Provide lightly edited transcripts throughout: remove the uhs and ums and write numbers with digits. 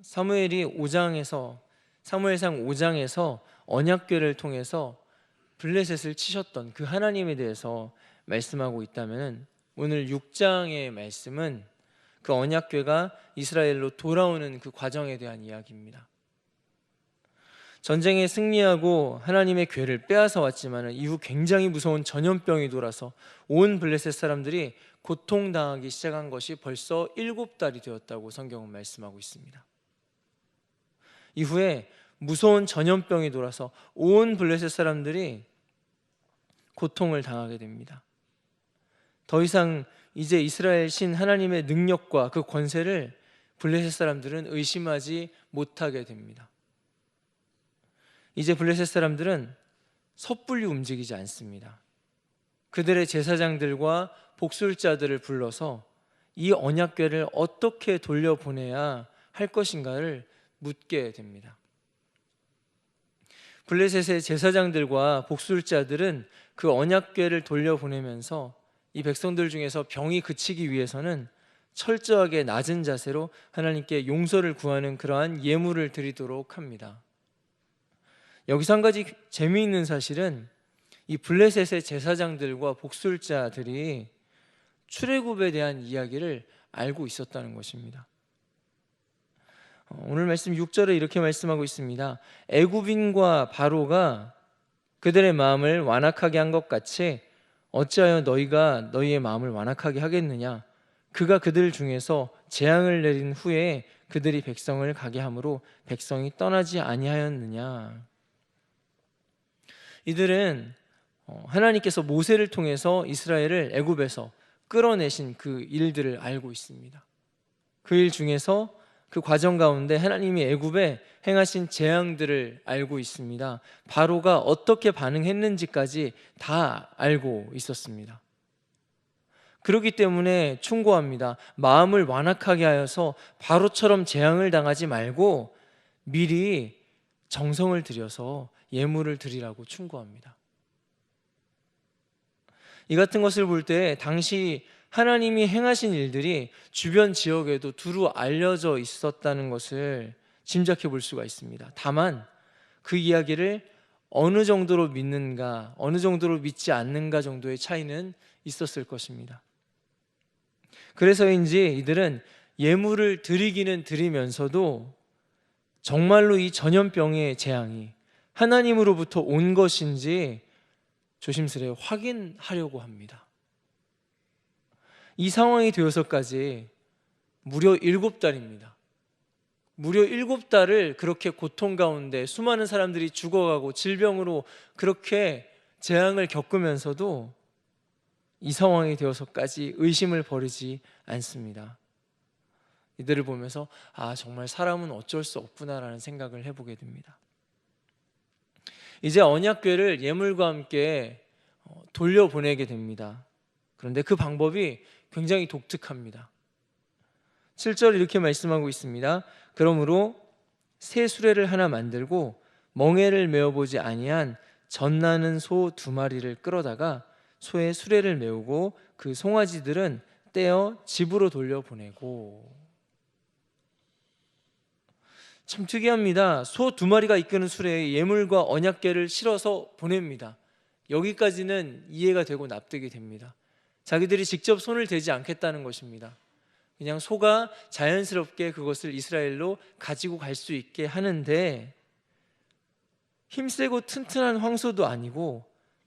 사무엘상 5장에서 언약궤를 통해서 블레셋을 치셨던 그 하나님에 대해서 말씀하고 있다면, 오늘 6장의 말씀은 그 언약궤가 이스라엘로 돌아오는 그 과정에 대한 이야기입니다. 전쟁에 승리하고 하나님의 궤를 빼앗아 왔지만 이후 굉장히 무서운 전염병이 돌아서 온 블레셋 사람들이 고통당하기 시작한 것이 벌써 7달이 되었다고 성경은 말씀하고 있습니다. 이후에 무서운 전염병이 돌아서 온 블레셋 사람들이 고통을 당하게 됩니다. 더 이상 이제 이스라엘 신 하나님의 능력과 그 권세를 블레셋 사람들은 의심하지 못하게 됩니다. 이제 블레셋 사람들은 섣불리 움직이지 않습니다. 그들의 제사장들과 복술자들을 불러서 이 언약궤를 어떻게 돌려보내야 할 것인가를 묻게 됩니다. 블레셋의 제사장들과 복술자들은 그 언약궤를 돌려보내면서 이 백성들 중에서 병이 그치기 위해서는 철저하게 낮은 자세로 하나님께 용서를 구하는 그러한 예물을 드리도록 합니다. 여기서 한 가지 재미있는 사실은 이 블레셋의 제사장들과 복술자들이 출애굽에 대한 이야기를 알고 있었다는 것입니다. 오늘 말씀 6절에 이렇게 말씀하고 있습니다. 애굽인과 바로가 그들의 마음을 완악하게 한 것 같이 어찌하여 너희가 너희의 마음을 완악하게 하겠느냐. 그가 그들 중에서 재앙을 내린 후에 그들이 백성을 가게 함으로 백성이 떠나지 아니하였느냐. 이들은 하나님께서 모세를 통해서 이스라엘을 애굽에서 끌어내신 그 일들을 알고 있습니다. 그 일 중에서 그 과정 가운데 하나님이 애굽에 행하신 재앙들을 알고 있습니다. 바로가 어떻게 반응했는지까지 다 알고 있었습니다. 그렇기 때문에 충고합니다. 마음을 완악하게 하여서 바로처럼 재앙을 당하지 말고 미리 정성을 들여서 예물을 드리라고 충고합니다. 이 같은 것을 볼 때 당시 하나님이 행하신 일들이 주변 지역에도 두루 알려져 있었다는 것을 짐작해 볼 수가 있습니다. 다만 그 이야기를 어느 정도로 믿는가, 어느 정도로 믿지 않는가 정도의 차이는 있었을 것입니다. 그래서인지 이들은 예물을 드리기는 드리면서도 정말로 이 전염병의 재앙이 하나님으로부터 온 것인지 조심스레 확인하려고 합니다. 이 상황이 되어서까지 무려 7달입니다. 무려 7달을 그렇게 고통 가운데 수많은 사람들이 죽어가고 질병으로 그렇게 재앙을 겪으면서도 이 상황이 되어서까지 의심을 버리지 않습니다. 이들을 보면서 정말 사람은 어쩔 수 없구나라는 생각을 해보게 됩니다. 이제 언약궤를 예물과 함께 돌려보내게 됩니다. 그런데 그 방법이 굉장히 독특합니다. 7절 이렇게 말씀하고 있습니다. 그러므로 새 수레를 하나 만들고 멍에를 메어보지 아니한 젖나는 소 2마리를 끌어다가 소의 수레를 메우고 그 송아지들은 떼어 집으로 돌려보내고. 참 특이합니다. 소 2마리가 이끄는 수레에 예물과 언약궤를 실어서 보냅니다. 여기까지는 이해가 되고 납득이 됩니다. 자기들이 직접 손을 대지 않겠다는 것입니다. 그냥 소가 자연스럽게 그것을 이스라엘로 가지고 갈 수 있게 하는데, 힘세고 튼튼한 황소도 아니고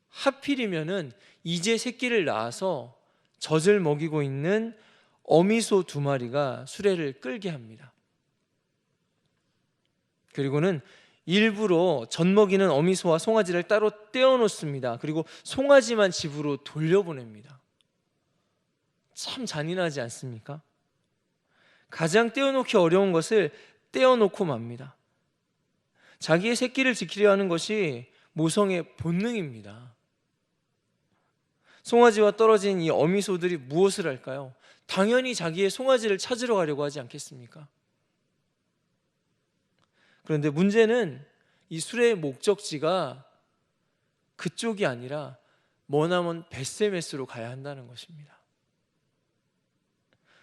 하필이면은 이제 새끼를 낳아서 젖을 먹이고 있는 어미소 2마리가 수레를 끌게 합니다. 그리고는 일부러 젖 먹이는 어미소와 송아지를 따로 떼어놓습니다. 그리고 송아지만 집으로 돌려보냅니다. 참 잔인하지 않습니까? 가장 떼어놓기 어려운 것을 떼어놓고 맙니다. 자기의 새끼를 지키려 하는 것이 모성의 본능입니다. 송아지와 떨어진 이 어미소들이 무엇을 할까요? 당연히 자기의 송아지를 찾으러 가려고 하지 않겠습니까? 그런데 문제는 이 수레의 목적지가 그쪽이 아니라 머나먼 벳세메스로 가야 한다는 것입니다.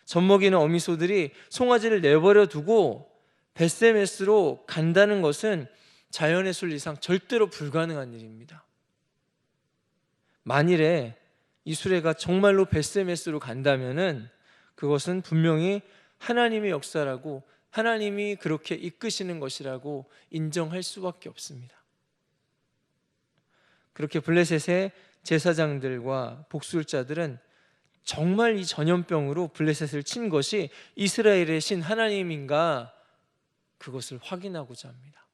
젖먹이는 어미소들이 송아지를 내버려 두고 벳세메스로 간다는 것은 자연의 순리상 절대로 불가능한 일입니다. 만일에 이 수레가 정말로 벳세메스로 간다면은 그것은 분명히 하나님의 역사라고, 하나님이 그렇게 이끄시는 것이라고 인정할 수밖에 없습니다. 그렇게 블레셋의 제사장들과 복술자들은 정말 이 전염병으로 블레셋을 친 것이 이스라엘의 신 하나님인가, 그것을 확인하고자 합니다.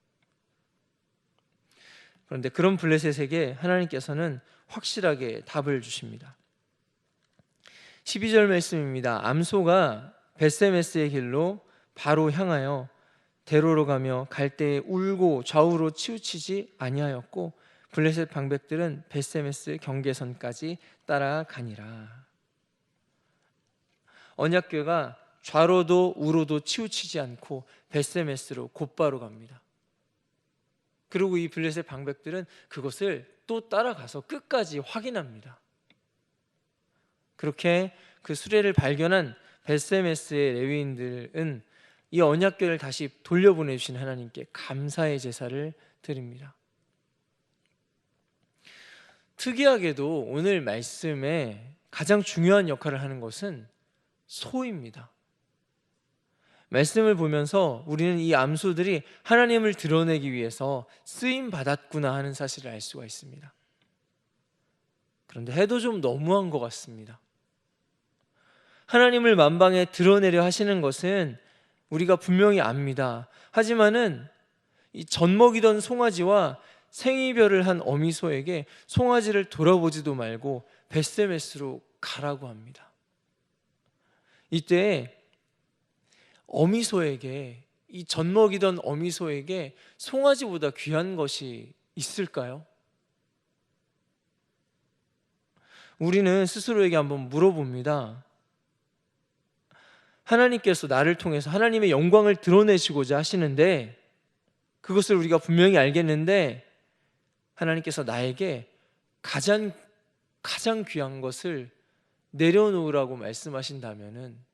그런데 그런 블레셋에게 하나님께서는 확실하게 답을 주십니다. 12절 말씀입니다. 암소가 벳세메스의 길로 바로 향하여 대로로 가며 갈대에 울고 좌우로 치우치지 아니하였고 블레셋 방백들은 벳세메스 경계선까지 따라가니라. 언약궤가 좌로도 우로도 치우치지 않고 벳세메스로 곧바로 갑니다. 그리고 이 블레셋 방백들은 그것을 또 따라가서 끝까지 확인합니다. 그렇게 그 수레를 발견한 벳세메스의 레위인들은 이 언약궤를 다시 돌려보내주신 하나님께 감사의 제사를 드립니다. 특이하게도 오늘 말씀에 가장 중요한 역할을 하는 것은 소입니다. 말씀을 보면서 우리는 이 암소들이 하나님을 드러내기 위해서 쓰임 받았구나 하는 사실을 알 수가 있습니다. 그런데 해도 좀 너무한 것 같습니다. 하나님을 만방에 드러내려 하시는 것은 우리가 분명히 압니다. 하지만은 이 젖먹이던 송아지와 생이별을 한 어미소에게 송아지를 돌아보지도 말고 벳세메스로 가라고 합니다. 이때 어미소에게, 이 젖먹이던 어미소에게 송아지보다 귀한 것이 있을까요? 우리는 스스로에게 한번 물어봅니다. 하나님께서 나를 통해서 하나님의 영광을 드러내시고자 하시는데, 그것을 우리가 분명히 알겠는데 하나님께서 나에게 가장 귀한 것을 내려놓으라고 말씀하신다면은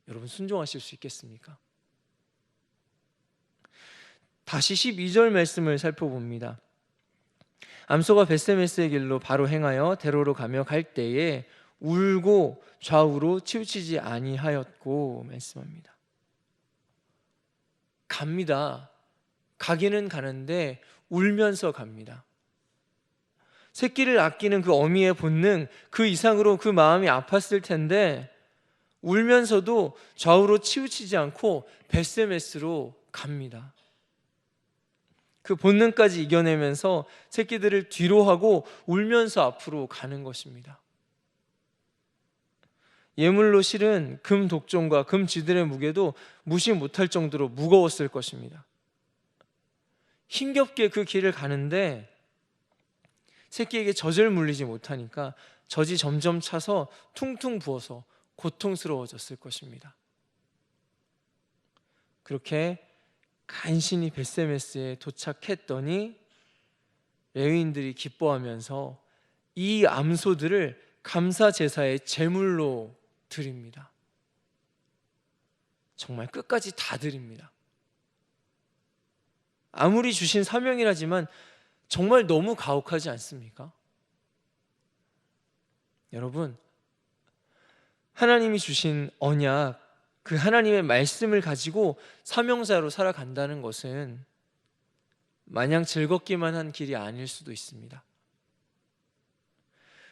여러분 순종하실 수 있겠습니까? 다시 12절 말씀을 살펴봅니다. 암소가 벳세메스의 길로 바로 행하여 대로로 가며 갈 때에 울고 좌우로 치우치지 아니하였고 말씀합니다. 갑니다. 가기는 가는데 울면서 갑니다. 새끼를 아끼는 그 어미의 본능, 그 이상으로 그 마음이 아팠을 텐데 울면서도 좌우로 치우치지 않고 벳세메스로 갑니다. 그 본능까지 이겨내면서 새끼들을 뒤로 하고 울면서 앞으로 가는 것입니다. 예물로 실은 금 독종과 금 쥐들의 무게도 무시 못할 정도로 무거웠을 것입니다. 힘겹게 그 길을 가는데 새끼에게 젖을 물리지 못하니까 젖이 점점 차서 퉁퉁 부어서 고통스러워졌을 것입니다. 그렇게 간신히 벳세메스에 도착했더니 레위인들이 기뻐하면서 이 암소들을 감사 제사의 제물로 드립니다. 정말 끝까지 다 드립니다. 아무리 주신 사명이라지만 정말 너무 가혹하지 않습니까? 여러분, 하나님이 주신 언약, 그 하나님의 말씀을 가지고 사명자로 살아간다는 것은 마냥 즐겁기만 한 길이 아닐 수도 있습니다.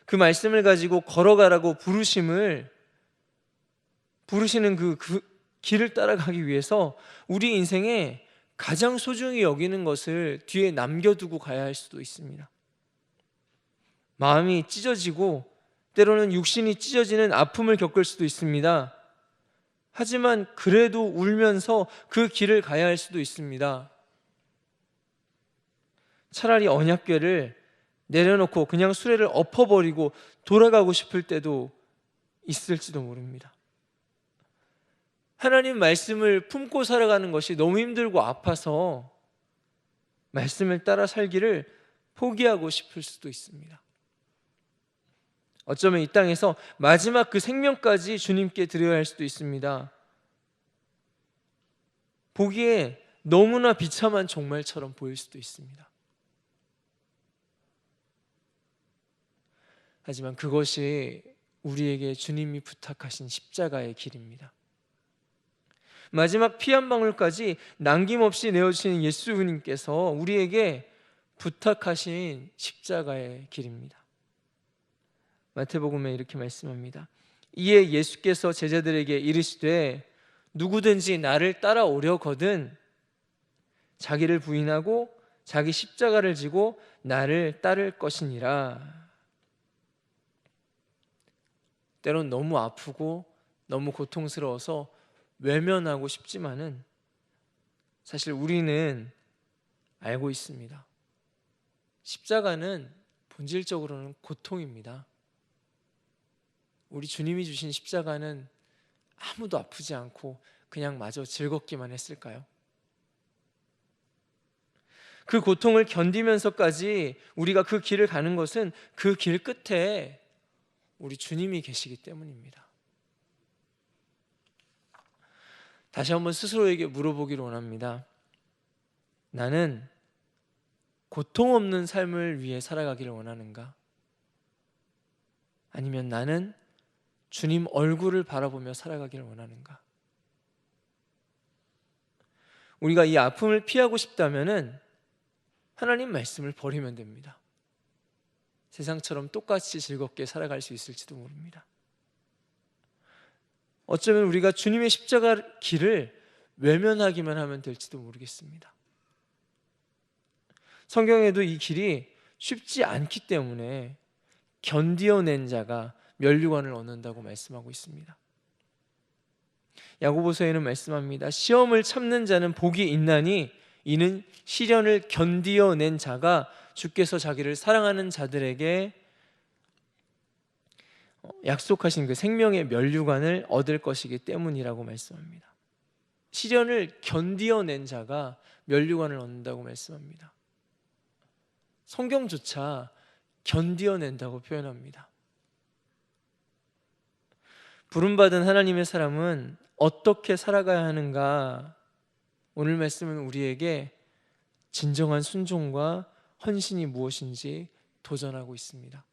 그 말씀을 가지고 걸어가라고 부르시는 그 길을 따라가기 위해서 우리 인생에 가장 소중히 여기는 것을 뒤에 남겨두고 가야 할 수도 있습니다. 마음이 찢어지고 때로는 육신이 찢어지는 아픔을 겪을 수도 있습니다. 하지만 그래도 울면서 그 길을 가야 할 수도 있습니다. 차라리 언약궤를 내려놓고 그냥 수레를 엎어버리고 돌아가고 싶을 때도 있을지도 모릅니다. 하나님 말씀을 품고 살아가는 것이 너무 힘들고 아파서 말씀을 따라 살기를 포기하고 싶을 수도 있습니다. 어쩌면 이 땅에서 마지막 그 생명까지 주님께 드려야 할 수도 있습니다. 보기에 너무나 비참한 종말처럼 보일 수도 있습니다. 하지만 그것이 우리에게 주님이 부탁하신 십자가의 길입니다. 마지막 피 한 방울까지 남김없이 내어주시는 예수님께서 우리에게 부탁하신 십자가의 길입니다. 마태복음에 이렇게 말씀합니다. 이에 예수께서 제자들에게 이르시되 누구든지 나를 따라오려거든 자기를 부인하고 자기 십자가를 지고 나를 따를 것이니라. 때론 너무 아프고 너무 고통스러워서 외면하고 싶지만은 사실 우리는 알고 있습니다. 십자가는 본질적으로는 고통입니다. 우리 주님이 주신 십자가는 아무도 아프지 않고 그냥 마저 즐겁기만 했을까요? 그 고통을 견디면서까지 우리가 그 길을 가는 것은 그 길 끝에 우리 주님이 계시기 때문입니다. 다시 한번 스스로에게 물어보기를 원합니다. 나는 고통 없는 삶을 위해 살아가기를 원하는가? 아니면 나는 주님 얼굴을 바라보며 살아가기를 원하는가? 우리가 이 아픔을 피하고 싶다면은 하나님 말씀을 버리면 됩니다. 세상처럼 똑같이 즐겁게 살아갈 수 있을지도 모릅니다. 어쩌면 우리가 주님의 십자가 길을 외면하기만 하면 될지도 모르겠습니다. 성경에도 이 길이 쉽지 않기 때문에 견디어낸 자가 면류관을 얻는다고 말씀하고 있습니다. 야고보서에는 말씀합니다. 시험을 참는 자는 복이 있나니 이는 시련을 견디어낸 자가 주께서 자기를 사랑하는 자들에게 약속하신 그 생명의 면류관을 얻을 것이기 때문이라고 말씀합니다. 시련을 견디어낸 자가 면류관을 얻는다고 말씀합니다. 성경조차 견디어낸다고 표현합니다. 부름받은 하나님의 사람은 어떻게 살아가야 하는가? 오늘 말씀은 우리에게 진정한 순종과 헌신이 무엇인지 도전하고 있습니다.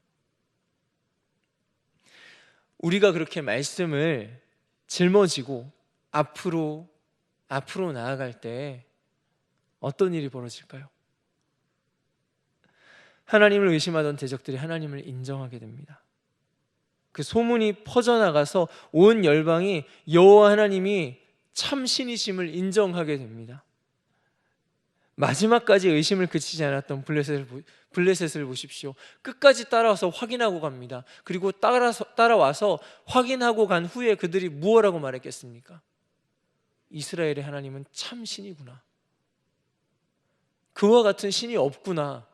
우리가 그렇게 말씀을 짊어지고 앞으로 나아갈 때 어떤 일이 벌어질까요? 하나님을 의심하던 대적들이 하나님을 인정하게 됩니다. 그 소문이 퍼져나가서 온 열방이 여호와 하나님이 참 신이심을 인정하게 됩니다. 마지막까지 의심을 그치지 않았던 블레셋을 보십시오. 끝까지 따라와서 확인하고 갑니다. 그리고 따라와서 확인하고 간 후에 그들이 무엇라고 말했겠습니까? 이스라엘의 하나님은 참 신이구나. 그와 같은 신이 없구나.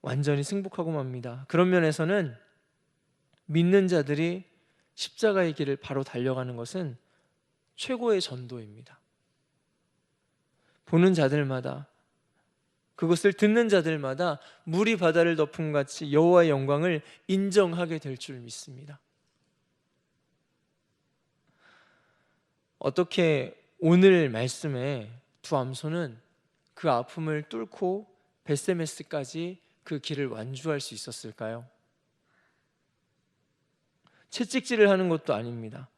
완전히 승복하고 맙니다. 그런 면에서는 믿는 자들이 십자가의 길을 바로 달려가는 것은 최고의 전도입니다. 보는 자들마다, 그것을 듣는 자들마다 물이 바다를 덮음 같이 여호와의 영광을 인정하게 될 줄 믿습니다. 어떻게 오늘 말씀에 두 암소는 그 아픔을 뚫고 벳세메스까지 그 길을 완주할 수 있었을까요? 채찍질을 하는 것도 아닙니다.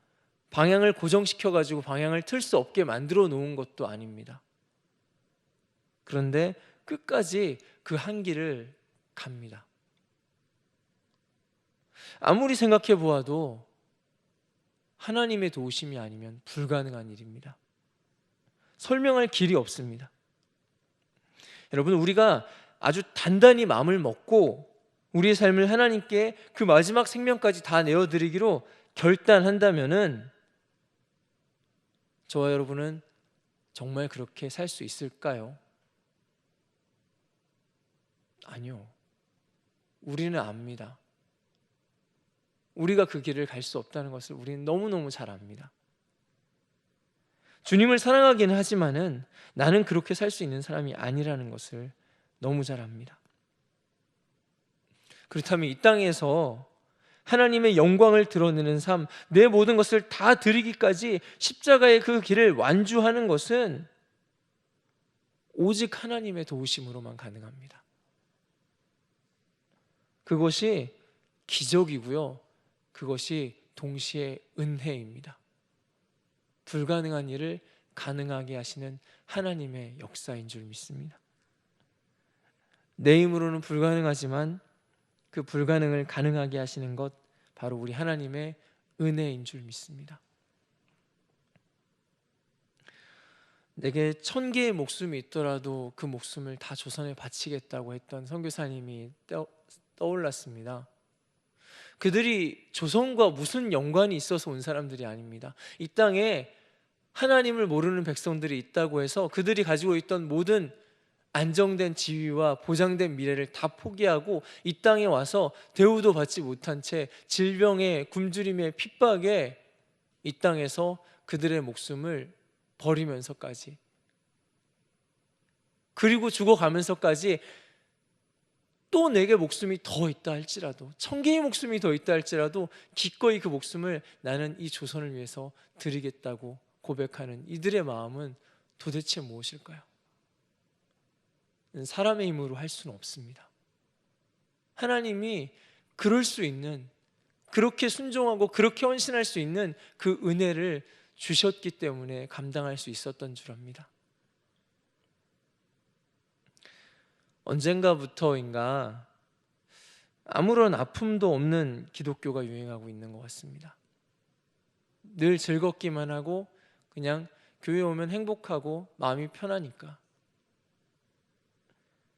방향을 고정시켜가지고 방향을 틀 수 없게 만들어 놓은 것도 아닙니다. 그런데 끝까지 그 한 길을 갑니다. 아무리 생각해 보아도 하나님의 도우심이 아니면 불가능한 일입니다. 설명할 길이 없습니다. 여러분, 우리가 아주 단단히 마음을 먹고 우리의 삶을 하나님께 그 마지막 생명까지 다 내어드리기로 결단한다면은 저와 여러분은 정말 그렇게 살 수 있을까요? 아니요. 우리는 압니다. 우리가 그 길을 갈 수 없다는 것을 우리는 너무너무 잘 압니다. 주님을 사랑하기는 하지만은 나는 그렇게 살 수 있는 사람이 아니라는 것을 너무 잘 압니다. 그렇다면 이 땅에서 하나님의 영광을 드러내는 삶, 내 모든 것을 다 드리기까지 십자가의 그 길을 완주하는 것은 오직 하나님의 도우심으로만 가능합니다. 그것이 기적이고요. 그것이 동시에 은혜입니다. 불가능한 일을 가능하게 하시는 하나님의 역사인 줄 믿습니다. 내 힘으로는 불가능하지만 그 불가능을 가능하게 하시는 것, 바로 우리 하나님의 은혜인 줄 믿습니다. 내게 1000개의 목숨이 있더라도 그 목숨을 다 조선에 바치겠다고 했던 선교사님이 떠올랐습니다. 그들이 조선과 무슨 연관이 있어서 온 사람들이 아닙니다. 이 땅에 하나님을 모르는 백성들이 있다고 해서 그들이 가지고 있던 모든 안정된 지위와 보장된 미래를 다 포기하고 이 땅에 와서 대우도 받지 못한 채 질병에, 굶주림에, 핍박에 이 땅에서 그들의 목숨을 버리면서까지, 그리고 죽어가면서까지 또 내게 목숨이 더 있다 할지라도, 1000개의 목숨이 더 있다 할지라도 기꺼이 그 목숨을 나는 이 조선을 위해서 드리겠다고 고백하는 이들의 마음은 도대체 무엇일까요? 사람의 힘으로 할 수는 없습니다. 하나님이 그럴 수 있는, 그렇게 순종하고 그렇게 헌신할 수 있는 그 은혜를 주셨기 때문에 감당할 수 있었던 줄 압니다. 언젠가부터인가 아무런 아픔도 없는 기독교가 유행하고 있는 것 같습니다. 늘 즐겁기만 하고 그냥 교회 오면 행복하고 마음이 편하니까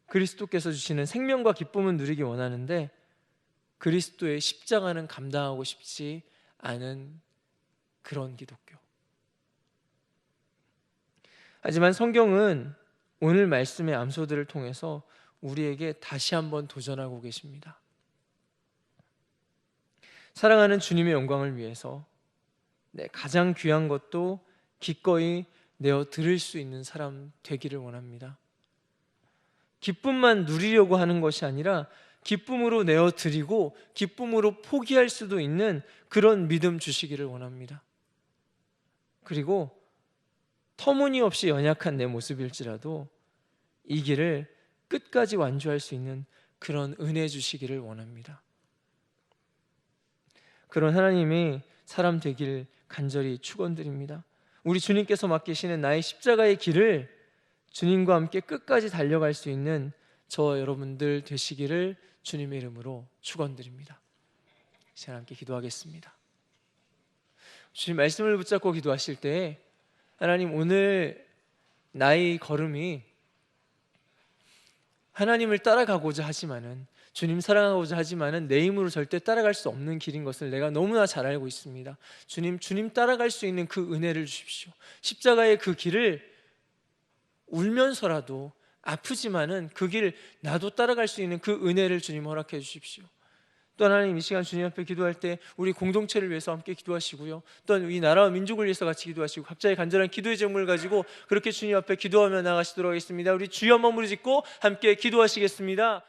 그리스도께서 주시는 생명과 기쁨은 누리기 원하는데 그리스도의 십자가는 감당하고 싶지 않은 그런 기독교. 하지만 성경은 오늘 말씀의 암소들을 통해서 우리에게 다시 한번 도전하고 계십니다. 사랑하는 주님의 영광을 위해서 내 가장 귀한 것도 기꺼이 내어 드릴 수 있는 사람 되기를 원합니다. 기쁨만 누리려고 하는 것이 아니라 기쁨으로 내어 드리고 기쁨으로 포기할 수도 있는 그런 믿음 주시기를 원합니다. 그리고 터무니없이 연약한 내 모습일지라도 이 길을 끝까지 완주할 수 있는 그런 은혜 주시기를 원합니다. 그런 하나님이 사람 되길 간절히 축원드립니다. 우리 주님께서 맡기시는 나의 십자가의 길을 주님과 함께 끝까지 달려갈 수 있는 저와 여러분들 되시기를 주님의 이름으로 축원드립니다. 시간 함께 기도하겠습니다. 주님 말씀을 붙잡고 기도하실 때 하나님, 오늘 나의 걸음이 하나님을 따라가고자 하지만은, 주님 사랑하고자 하지만은 내 힘으로 절대 따라갈 수 없는 길인 것을 내가 너무나 잘 알고 있습니다. 주님 따라갈 수 있는 그 은혜를 주십시오. 십자가의 그 길을 울면서라도 아프지만은 그 길 나도 따라갈 수 있는 그 은혜를 주님 허락해 주십시오. 또 하나님, 이 시간 주님 앞에 기도할 때 우리 공동체를 위해서 함께 기도하시고요, 또한 이 나라와 민족을 위해서 같이 기도하시고 각자의 간절한 기도의 제목을 가지고 그렇게 주님 앞에 기도하며 나가시도록 하겠습니다. 우리 주여 한번 무리 짓고 함께 기도하시겠습니다.